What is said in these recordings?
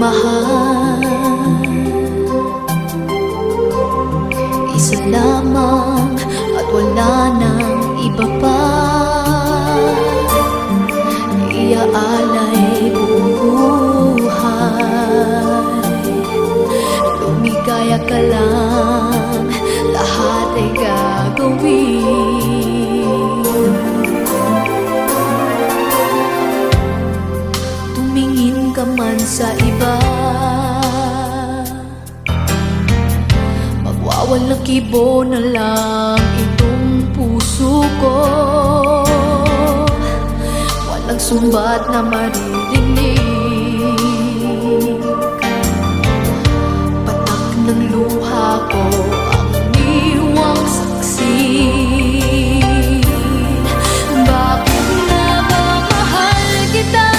mahal, isa lamang at wala nang iba pa. Iaalay buong buhay, lumigaya ka lang, lahat ay gagawin. Tumingin ka man sa iba, magwawalang kibo na lang itong puso ko. Walang sumbat na maririnig, patak ng luha ko ang niwang saksi. Bakit nga ba mahal kita,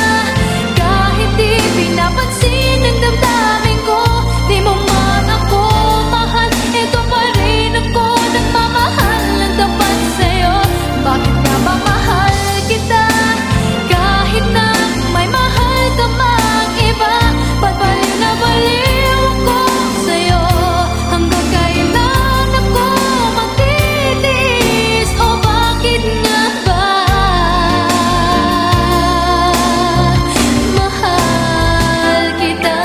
kahit di pinapansin ng damdamin ko? Di mo man ako mahal, ito pa rin ako nagmamahal ng tapat sa'yo. Bakit nga ba mahal kita, kahit na may mahal ka mang iba? Ba't baliw na baliw ako sa'yo? Hanggang kailan ako magtitiis? O bakit nga ba mahal kita?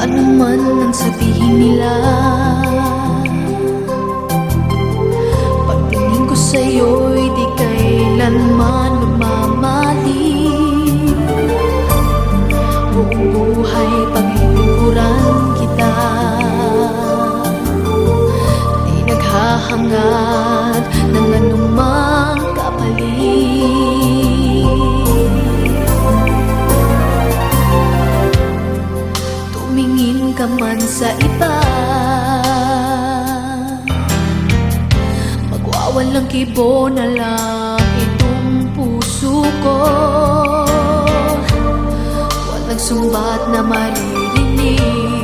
Ano man ang sabihin nila, pagtingin ko sa'yo'y di kailanman lumamali. Buong buhay paglilingkuran kita, di naghahangad ng anumang kapalit. Tumingin ka man sa iba, magwawalang kibo na lang itong puso ko. Walang sumbat na maririnig,